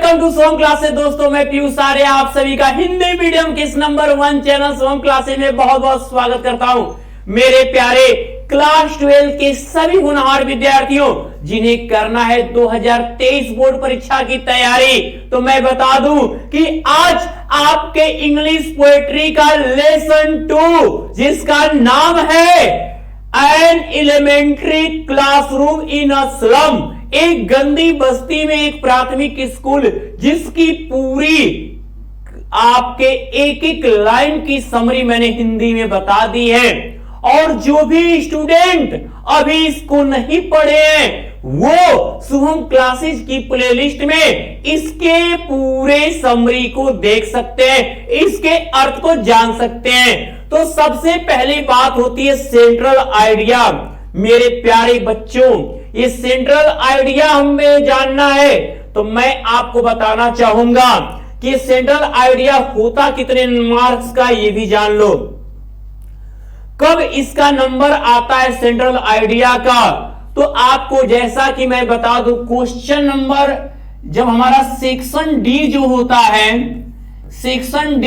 Welcome to Som classes. दोस्तों मैं पीयूष आर्य आप सभी का हिंदी मीडियम के इस नंबर 1 चैनल सोम क्लासेस में बहुत बहुत स्वागत करता हूं। मेरे प्यारे क्लास 12 के सभी होनहार विद्यार्थियों जिन्हें करना है 2023 बोर्ड परीक्षा की तैयारी, तो मैं बता दूं कि आज आपके इंग्लिश पोएट्री का लेसन 2 जिसका नाम है an elementary classroom in a slum, एक गंदी बस्ती में एक प्राथमिक स्कूल, जिसकी पूरी आपके एक एक लाइन की समरी मैंने हिंदी में बता दी है। और जो भी स्टूडेंट अभी इसको नहीं पढ़े हैं वो शुभम क्लासेस की प्लेलिस्ट में इसके पूरे समरी को देख सकते हैं, इसके अर्थ को जान सकते हैं। तो सबसे पहली बात होती है सेंट्रल आइडिया। मेरे प्यारे बच्चों, ये सेंट्रल आइडिया हमें जानना है तो मैं आपको बताना चाहूंगा कि सेंट्रल आइडिया होता कितने मार्क्स का ये भी जान लो। कब इसका नंबर आता है सेंट्रल आइडिया का, तो आपको जैसा कि मैं बता दूं, क्वेश्चन नंबर जब हमारा सेक्शन डी जो होता है, सेक्शन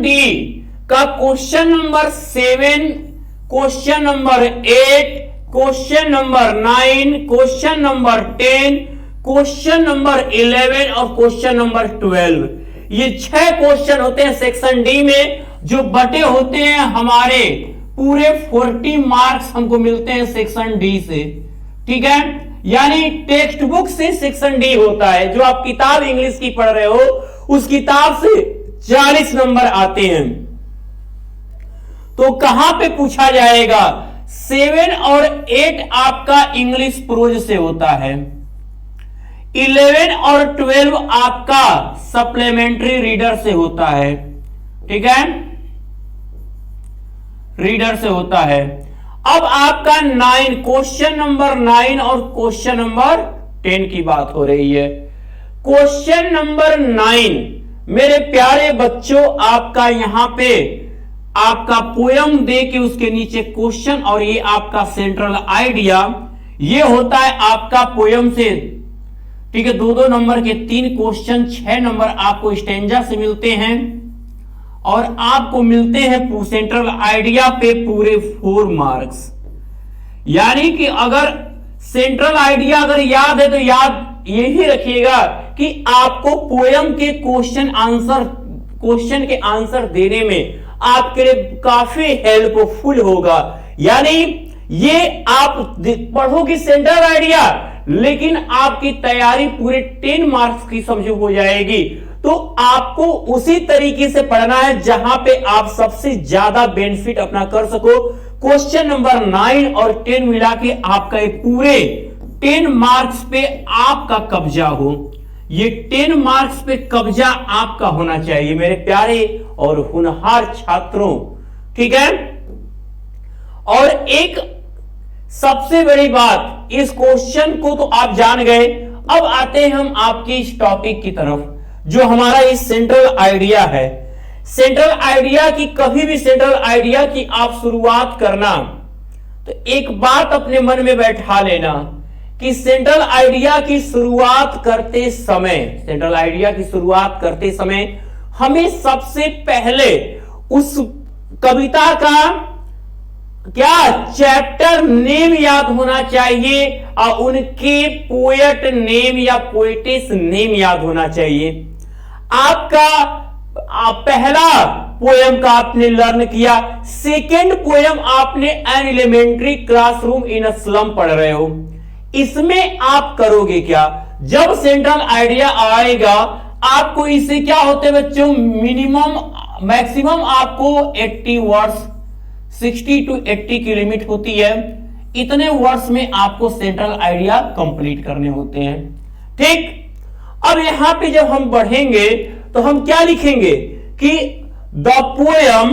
डी का question number 7, question number 8, question number 9, question number 10, question number 11 और क्वेश्चन नंबर 12, ये 6 क्वेश्चन होते हैं सेक्शन डी में, जो बटे होते हैं हमारे पूरे 40 मार्क्स हमको मिलते हैं सेक्शन डी से। ठीक है, यानी टेक्स्ट बुक से सेक्शन डी होता है, जो आप किताब इंग्लिश की पढ़ रहे हो उस किताब से 40 नंबर आते हैं। तो कहां पे पूछा जाएगा? 7 और 8 आपका इंग्लिश प्रोज से होता है, 11 और 12 आपका सप्लीमेंट्री रीडर से होता है। ठीक है, रीडर से होता है। अब आपका 9, क्वेश्चन नंबर 9 और क्वेश्चन नंबर 10 की बात हो रही है। क्वेश्चन नंबर 9 मेरे प्यारे बच्चों, आपका यहां पे आपका पोयम दे के उसके नीचे क्वेश्चन और ये आपका सेंट्रल आइडिया, ये होता है आपका पोयम से। ठीक है, 2-2 नंबर के 3 क्वेश्चन, 6 नंबर आपको स्टैंजा से मिलते हैं और आपको मिलते हैं सेंट्रल आइडिया पे पूरे 4 मार्क्स। यानी कि अगर सेंट्रल आइडिया अगर याद है तो याद यही रखिएगा कि आपको पोयम के क्वेश्चन के आंसर देने में आपके लिए काफी हेल्पफुल होगा। यानी ये आप पढ़ोगे सेंट्रल आइडिया, लेकिन आपकी तैयारी पूरे 10 मार्क्स की समझो हो जाएगी। तो आपको उसी तरीके से पढ़ना है जहां पे आप सबसे ज्यादा बेनिफिट अपना कर सको। क्वेश्चन नंबर 9 और 10 मिला के आपका ये पूरे 10 मार्क्स पे आपका कब्जा हो। ये 10 मार्क्स पे कब्जा आपका होना चाहिए मेरे प्यारे और होनहार छात्रों। ठीक है, और एक सबसे बड़ी बात, इस क्वेश्चन को तो आप जान गए। अब आते हैं हम आपके इस टॉपिक की तरफ, जो हमारा इस सेंट्रल आइडिया है। सेंट्रल आइडिया की, कभी भी सेंट्रल आइडिया की आप शुरुआत करना तो एक बात अपने मन में बैठा लेना कि सेंट्रल आइडिया की शुरुआत करते समय हमें सबसे पहले उस कविता का क्या चैप्टर नेम याद होना चाहिए और उनके पोएट नेम या पोएटिस नेम याद होना चाहिए। आपका पहला पोयम का आपने लर्न किया, सेकेंड पोयम आपने an elementary classroom in a slum पढ़ रहे हो। इसमें आप करोगे क्या? जब सेंट्रल आइडिया आएगा आपको इसे क्या होते बच्चों, मैक्सिमम आपको 80 वर्ड्स, 60 to 80 की लिमिट होती है। इतने वर्ड्स में आपको सेंट्रल आइडिया कंप्लीट करने होते हैं। ठीक, अब यहां पे जब हम बढ़ेंगे तो हम क्या लिखेंगे कि the poem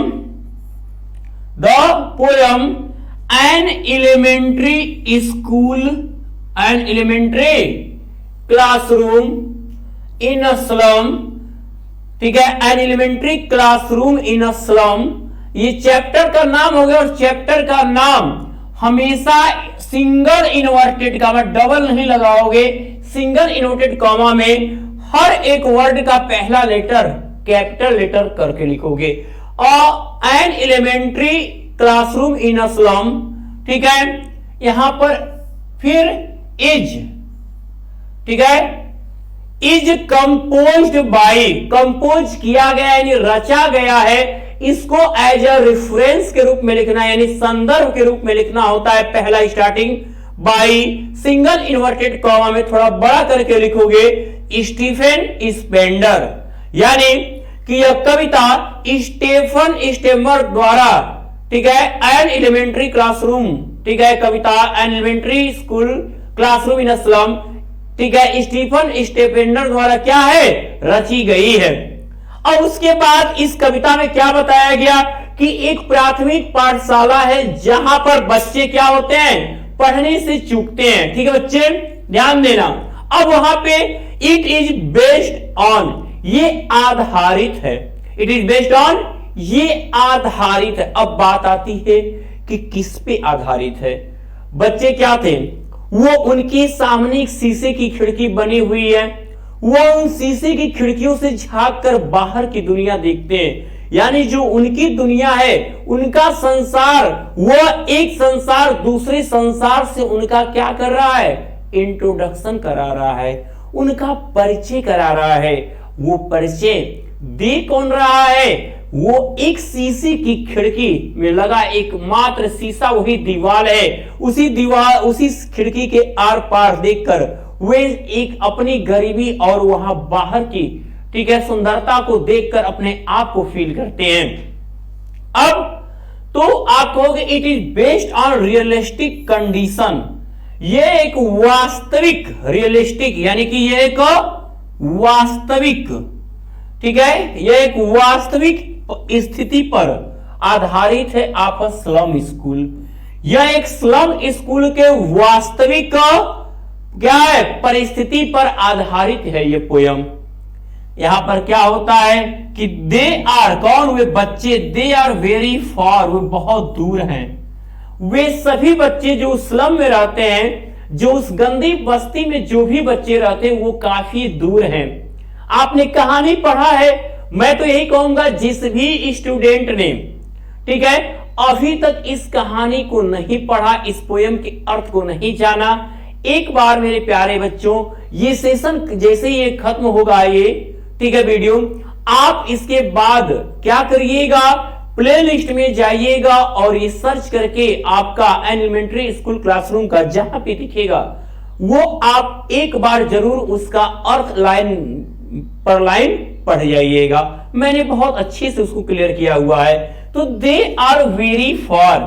an elementary school, an elementary classroom in a slum. ठीक है, an elementary classroom in a slum, ये चैप्टर का नाम हो गया। और चैप्टर का नाम हमेशा सिंगल इन्वर्टेड कॉमा, डबल नहीं लगाओगे, सिंगल इन्वर्टेड कॉमा में हर एक वर्ड का पहला लेटर कैपिटल लेटर करके लिखोगे। An elementary classroom in a slum, ठीक है। यहां पर फिर इज, ठीक है, इज कंपोज्ड बाय, कंपोज किया गया यानी रचा गया है, इसको एज अ रेफरेंस के रूप में लिखना यानी संदर्भ के रूप में लिखना होता है। पहला starting by single inverted comma में थोड़ा बड़ा करके लिखोगे स्टीफन स्पेंडर, यानी कि यह कविता स्टेफन स्टेमर द्वारा, ठीक है, एन एलिमेंट्री क्लासरूम, ठीक है, Kavita an elementary school classroom in slum, ठीक है, स्टीफन स्टेफेंडर द्वारा क्या है, रची गई है। अब उसके बाद इस कविता में क्या बताया गया कि एक प्राथमिक पाठशाला है जहां पर बच्चे क्या होते हैं, पढ़ने से चूकते हैं, ठीक है बच्चे, ध्यान देना। अब वहां पे इट इज बेस्ड ऑन, ये आधारित है, इट इज बेस्ड ऑन, ये आधारित है। अब बात आती है कि किस पे आधारित है। बच्चे क्या थे, वो उनके सामने एक शीशे की खिड़की बनी हुई है, वो उन शीशे की खिड़कियों से झांक कर बाहर की दुनिया देखते हैं, यानी जो उनकी दुनिया है, उनका संसार, वो एक संसार दूसरे संसार से उनका क्या कर रहा है, इंट्रोडक्शन करा रहा है, उनका परिचय करा रहा है। वो परिचय दे कौन रहा है, वो एक शीशे की खिड़की में लगा एकमात्र शीशा वही दीवार है, उसी दीवार उसी खिड़की के आर पार देखकर वे एक अपनी गरीबी और वहां बाहर की, ठीक है, सुंदरता को देखकर अपने आप को फील करते हैं। अब तो आप कहोगे it is based on realistic condition, ये एक वास्तविक, रियलिस्टिक यानी कि ये एक वास्तविक, ठीक है, यह एक वास्तविक स्थिति पर आधारित है। आप स्लम स्कूल, यह एक स्लम स्कूल के वास्तविक क्या है, परिस्थिति पर आधारित है ये पोयम। यहां पर क्या होता है कि दे आर, कौन, वे बच्चे, दे आर वेरी फार, वे बहुत दूर हैं। वे सभी बच्चे जो स्लम में रहते हैं, जो उस गंदी बस्ती में जो भी बच्चे रहते हैं, वो काफी दूर हैं। आपने कहानी पढ़ा है, मैं तो यही कहूंगा जिस भी स्टूडेंट ने, ठीक है, अभी तक इस कहानी को नहीं पढ़ा, इस पोयम के अर्थ को नहीं जाना, एक बार मेरे प्यारे बच्चों, ये सेशन जैसे ये खत्म होगा, ये ठीक है वीडियो, आप इसके बाद क्या करिएगा, प्लेलिस्ट में जाइएगा और ये सर्च करके आपका एलिमेंट्री स्कूल क्लासरूम का जहां पे दिखेगा वो आप एक बार जरूर उसका अर्थ लाइन पर लाइन पढ़ जाइएगा। मैंने बहुत अच्छे से उसको क्लियर किया हुआ है। तो दे आर वेरी फार,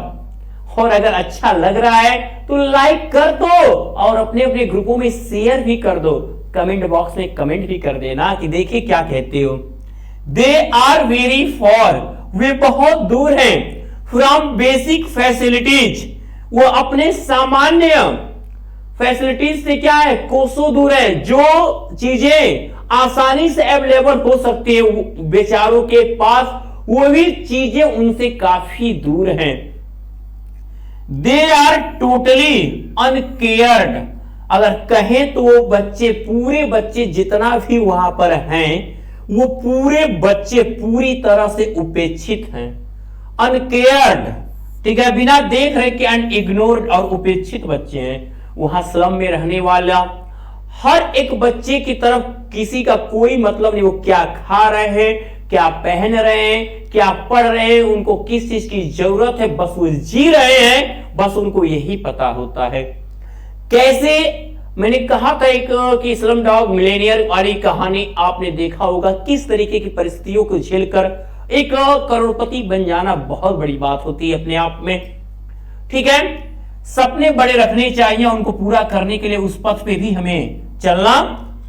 और अगर अच्छा लग रहा है तो लाइक कर दो और अपने अपने ग्रुपों में शेयर भी कर दो, कमेंट बॉक्स में कमेंट भी कर देना कि देखिए क्या कहते हो। दे आर वेरी फार, वे बहुत दूर हैं, फ्रॉम बेसिक फैसिलिटीज, वो अपने सामान्य फैसिलिटीज से क्या है, कोसों दूर है। जो चीजें आसानी से अवेलेबल हो सकती है बेचारों के पास, वो भी चीजें उनसे काफी दूर हैं। दे आर टोटली अनकेयर्ड, अगर कहें तो वो बच्चे, पूरे बच्चे जितना भी वहां पर हैं, वो पूरे बच्चे पूरी तरह से उपेक्षित हैं। अनकेयर्ड, ठीक है, बिना देख रहे कि इग्नोर्ड और उपेक्षित बच्चे हैं। वहां स्लम में रहने वाला हर एक बच्चे की तरफ किसी का कोई मतलब नहीं, वो क्या खा रहे हैं, क्या पहन रहे हैं, क्या पढ़ रहे हैं, उनको किस चीज की जरूरत है, बस वो जी रहे हैं, बस उनको यही पता होता है। कैसे, मैंने कहा था एक कि स्लम डॉग मिलेनियर वाली कहानी आपने देखा होगा, किस तरीके की परिस्थितियों को झेलकर एक करोड़पति बन जाना बहुत बड़ी बात होती है अपने आप में, ठीक है। सपने बड़े रखने चाहिए, उनको पूरा करने के लिए उस पथ पे भी हमें चलना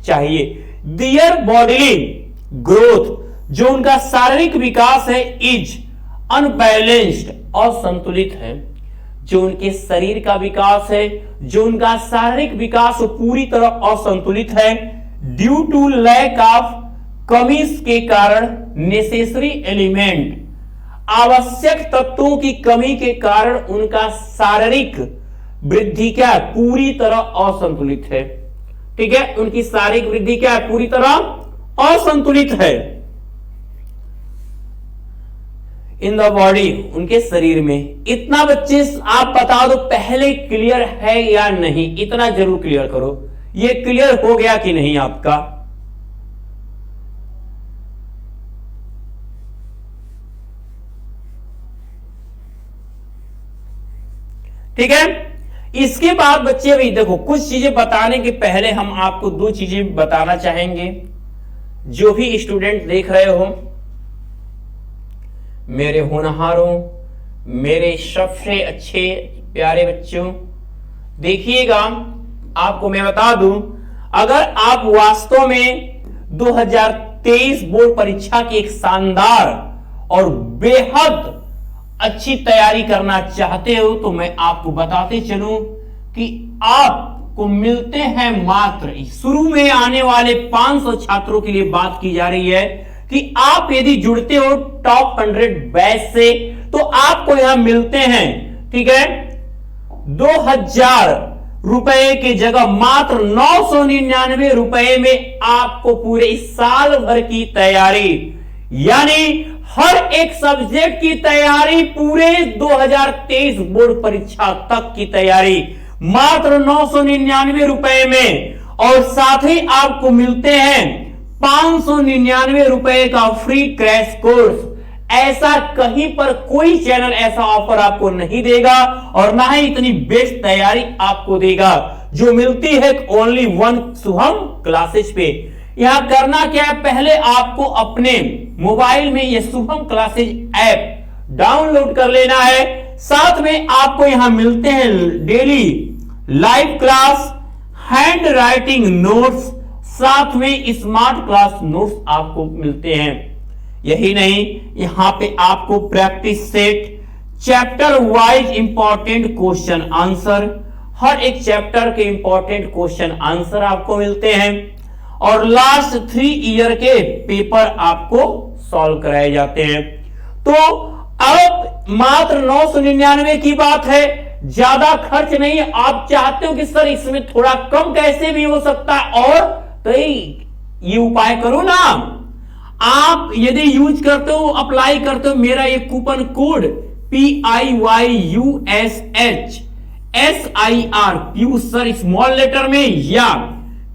चाहिए। देयर बॉडीली ग्रोथ, जो उनका शारीरिक विकास है, इज अनबैलेंस्ड, असंतुलित है। जो उनके शरीर का विकास है, जो उनका शारीरिक विकास वो पूरी तरह असंतुलित है। ड्यू टू लैक ऑफ, कमी के कारण, नेसेसरी एलिमेंट, आवश्यक तत्वों की कमी के कारण उनका शारीरिक वृद्धि क्या है, पूरी तरह असंतुलित है। ठीक है, उनकी शारीरिक वृद्धि क्या है, पूरी तरह असंतुलित है इन द बॉडी, उनके शरीर में। इतना बच्चे आप बता दो पहले क्लियर है या नहीं, इतना जरूर क्लियर करो। ये क्लियर हो गया कि नहीं आपका? ठीक है, इसके बाद बच्चे अभी देखो कुछ चीजें बताने के पहले हम आपको दो चीजें बताना चाहेंगे। जो भी स्टूडेंट देख रहे हो, मेरे होनहारों, मेरे सबसे अच्छे प्यारे बच्चों, देखिएगा, आपको मैं बता दूं, अगर आप वास्तव में 2023 बोर्ड परीक्षा की एक शानदार और बेहद अच्छी तैयारी करना चाहते हो तो मैं आपको बताते चलूं कि आपको मिलते हैं मात्र, शुरू में आने वाले 500 छात्रों के लिए बात की जा रही है कि आप यदि जुड़ते हो टॉप 100 बैच से तो आपको यहां मिलते हैं, ठीक है, 2000 रुपए की जगह मात्र 999 रुपए में आपको पूरे इस साल भर की तैयारी, यानी हर एक सब्जेक्ट की तैयारी, पूरे 2023 बोर्ड परीक्षा तक की तैयारी मात्र 999 रुपए में। और साथ ही आपको मिलते हैं 599 रुपए का फ्री क्रैश कोर्स। ऐसा कहीं पर कोई चैनल ऐसा ऑफर आपको नहीं देगा और ना ही इतनी बेस्ट तैयारी आपको देगा जो मिलती है ओनली वन शुभम क्लासेस पे। यहां करना क्या है, पहले आपको अपने मोबाइल में यह शुभम क्लासेस ऐप डाउनलोड कर लेना है। साथ में आपको यहां मिलते हैं daily live class, hand writing notes, साथ में स्मार्ट क्लास नोट्स आपको मिलते हैं। यही नहीं, यहां पे आपको practice set, chapter wise important question answer, हर एक चैप्टर के इंपॉर्टेंट क्वेश्चन आंसर आपको मिलते हैं और लास्ट 3 ईयर के पेपर आपको सॉल्व कराए जाते हैं। तो अब मात्र 999 की बात है, ज्यादा खर्च नहीं है। आप चाहते हो कि सर इसमें थोड़ा कम कैसे भी हो सकता है, और तो ये उपाय करो ना, आप यदि यूज करते हो, अप्लाई करते हो मेरा ये coupon code PIYUSH SIR Piyush sir small letter में या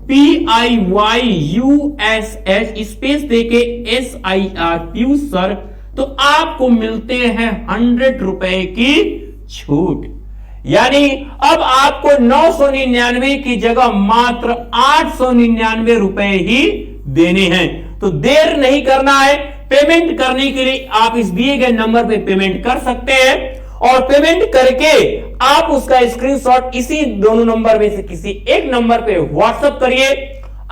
PIYUSH स्पेस देके SIR पीयूष सर, तो आपको मिलते हैं 100 रुपए की छूट। यानी अब आपको 999 की जगह मात्र 899 रुपए ही देने हैं। तो देर नहीं करना है, पेमेंट करने के लिए आप इस दिए गए नंबर पे पेमेंट कर सकते हैं और पेमेंट करके आप उसका स्क्रीनशॉट इसी दोनों नंबर में से किसी एक नंबर पे व्हाट्सएप करिए,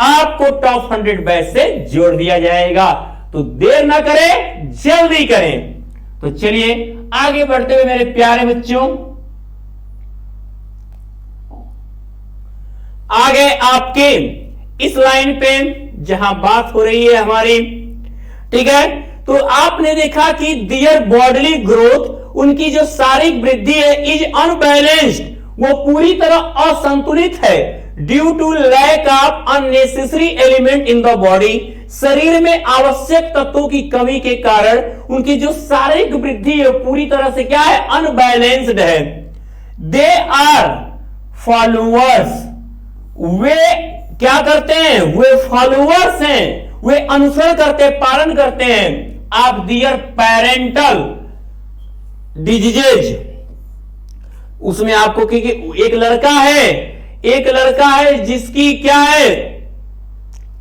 आपको टॉप 100 बैच से जोड़ दिया जाएगा। तो देर ना करें, जल्दी करें। तो चलिए आगे बढ़ते हुए मेरे प्यारे बच्चों, आगे आपके इस लाइन पे जहां बात हो रही है हमारी, ठीक है, तो आपने देखा कि दियर बॉडली ग्रोथ, उनकी जो शारीरिक वृद्धि है इज अनबैलेंस्ड, वो पूरी तरह असंतुलित है due to lack of unnecessary element in the body, शरीर में आवश्यक तत्वों की कमी के कारण उनकी जो शारीरिक वृद्धि है पूरी तरह से क्या है, अनबैलेंस्ड है। दे आर फॉलोअर्स, वे क्या करते हैं, वे फॉलोअर्स हैं, वे अनुसरण करते हैं, पालन करते हैं आप दियर पेरेंटल डिजीजेज। उसमें आपको एक लड़का है जिसकी क्या है,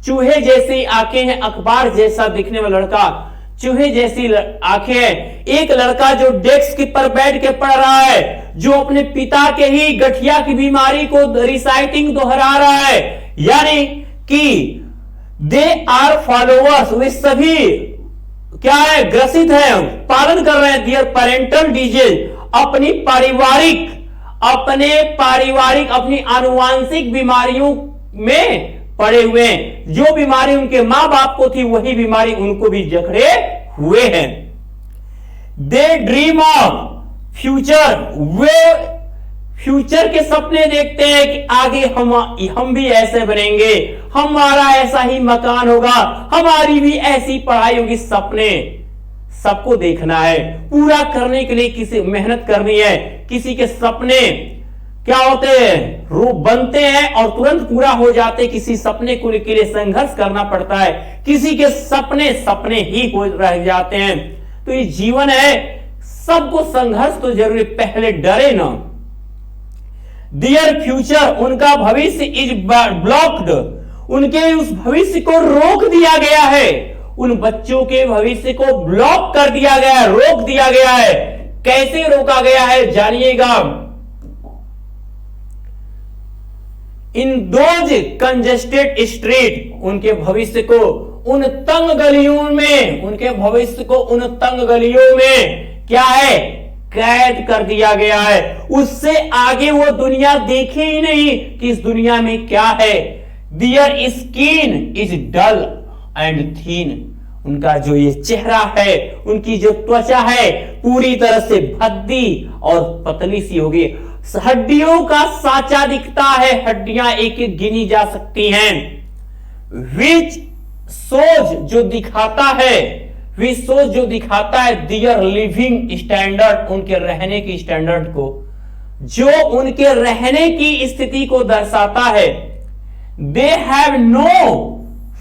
चूहे जैसी आंखें हैं, अखबार जैसा दिखने वाला लड़का, चूहे जैसी आंखें हैं। एक लड़का जो डेस्क पर बैठ के पढ़ रहा है, जो अपने पिता के ही गठिया की बीमारी को रिसाइटिंग दोहरा रहा है, यानी कि दे आर फॉलोअर्स, वे सभी क्या है, ग्रसित है, पालन कर रहे हैं दियर पेरेंटल डिजीज, अपनी पारिवारिक अपनी आनुवांशिक बीमारियों में पड़े हुए हैं। जो बीमारी उनके मां बाप को थी वही बीमारी उनको भी जकड़े हुए हैं। दे ड्रीम ऑफ फ्यूचर, वे फ्यूचर के सपने देखते हैं कि आगे हम भी ऐसे बनेंगे, हमारा ऐसा ही मकान होगा, हमारी भी ऐसी पढ़ाई होगी। सपने सबको देखना है, पूरा करने के लिए किसी मेहनत करनी है। किसी के सपने क्या होते हैं, रूप बनते हैं और तुरंत पूरा हो जाते, किसी सपने को के लिए संघर्ष करना पड़ता है, किसी के सपने सपने ही हो रह जाते हैं। तो ये जीवन है, सबको संघर्ष तो जरूरी, पहले डरे ना। Their फ्यूचर, उनका भविष्य इज ब्लॉक्ड, उनके उस भविष्य को रोक दिया गया है। उन बच्चों के भविष्य को ब्लॉक कर दिया गया है, रोक दिया गया है। कैसे रोका गया है जानिएगा। इन दोज कंजेस्टेड स्ट्रीट, उनके भविष्य को उन तंग गलियों में, उनके भविष्य को उन तंग गलियों में क्या है, कैद कर दिया गया है। उससे आगे वो दुनिया देखे ही नहीं कि इस दुनिया में क्या है। Their skin is dull and thin, उनका जो ये चेहरा है, उनकी जो त्वचा है पूरी तरह से भद्दी और पतली सी होगी। हड्डियों का साचा दिखता है, हड्डियां एक एक गिनी जा सकती हैं। विच सोच जो दिखाता है, विश्व जो दिखाता है दियर लिविंग स्टैंडर्ड, उनके रहने की स्टैंडर्ड को, जो उनके रहने की स्थिति को दर्शाता है। दे हैव नो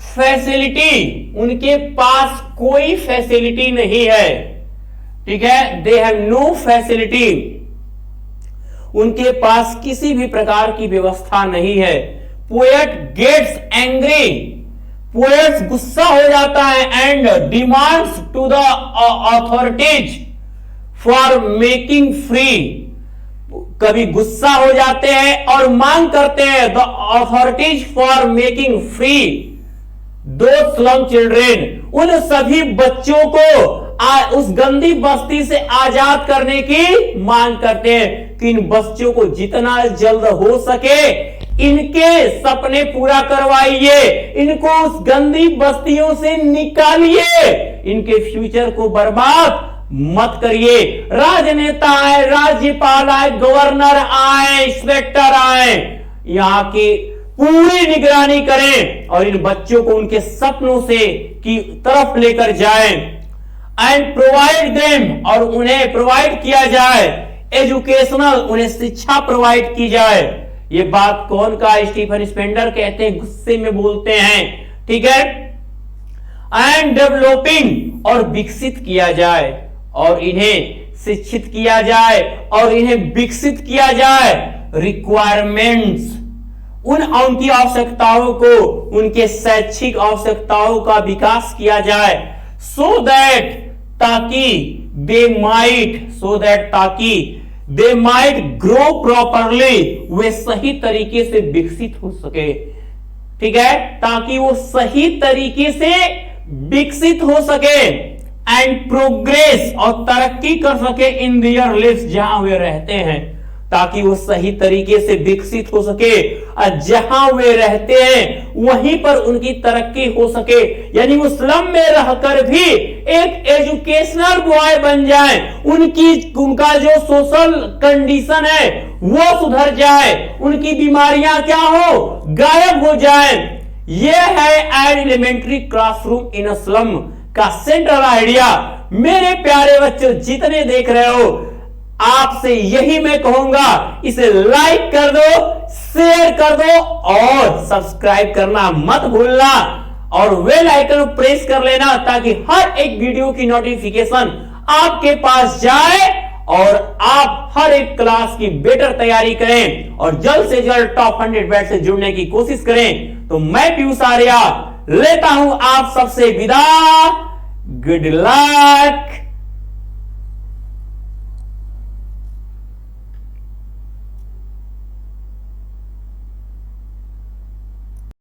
फैसिलिटी, उनके पास कोई फैसिलिटी नहीं है। ठीक है, दे हैव नो फैसिलिटी, उनके पास किसी भी प्रकार की व्यवस्था नहीं है। पोएट गेट्स एंग्री, पोएट्स गुस्सा हो जाता है। And demands to the authorities for making free, कभी गुस्सा हो जाते हैं और मांग करते हैं the authorities for making free to slum children, उन सभी बच्चों को उस गंदी बस्ती से आजाद करने की मांग करते हैं कि इन बच्चों को जितना जल्द हो सके इनके सपने पूरा करवाइए, इनको उस गंदी बस्तियों से निकालिए, इनके फ्यूचर को बर्बाद मत करिए। राजनेता आए, राज्यपाल आए, गवर्नर आए, इंस्पेक्टर आए, यहां की पूरी निगरानी करें और इन बच्चों को उनके सपनों से की तरफ लेकर जाएं। एंड प्रोवाइड देम, और उन्हें प्रोवाइड किया जाए एजुकेशनल, उन्हें शिक्षा प्रोवाइड की जाए। ये बात कौन का, स्टीफन स्पेंडर कहते हैं, गुस्से में बोलते हैं। ठीक है, एंड डेवलपिंग, और विकसित किया जाए और इन्हें शिक्षित किया जाए और इन्हें विकसित किया जाए। रिक्वायरमेंट्स, उनकी आवश्यकताओं को, उनके शैक्षिक आवश्यकताओं का विकास किया जाए। सो दैट, ताकि दे माइट ग्रो प्रॉपरली, वे सही तरीके से विकसित हो सके। ठीक है, ताकि वो सही तरीके से विकसित हो सके। एंड प्रोग्रेस, और तरक्की कर सके इन दियर लिव्स, जहां वे रहते हैं, ताकि वो सही तरीके से विकसित हो सके और जहां वे रहते हैं वहीं पर उनकी तरक्की हो सके। यानी वो स्लम में रहकर भी एक एजुकेशनल बॉय बन जाए, उनका जो सोशल कंडीशन है वो सुधर जाए, उनकी बीमारियां क्या हो, गायब हो जाए। ये है an elementary classroom in a slum का सेंट्रल आइडिया। मेरे प्यारे बच्चों, जितने देख रहे हो, आपसे यही मैं कहूंगा, इसे लाइक कर दो, शेयर कर दो और सब्सक्राइब करना मत भूलना और बेल आइकन प्रेस कर लेना, ताकि हर एक वीडियो की नोटिफिकेशन आपके पास जाए और आप हर एक क्लास की बेटर तैयारी करें और जल्द से जल्द टॉप 100 बैच से जुड़ने की कोशिश करें। तो मैं पीयूष आर्या लेता हूं आप सबसे विदा। Good luck.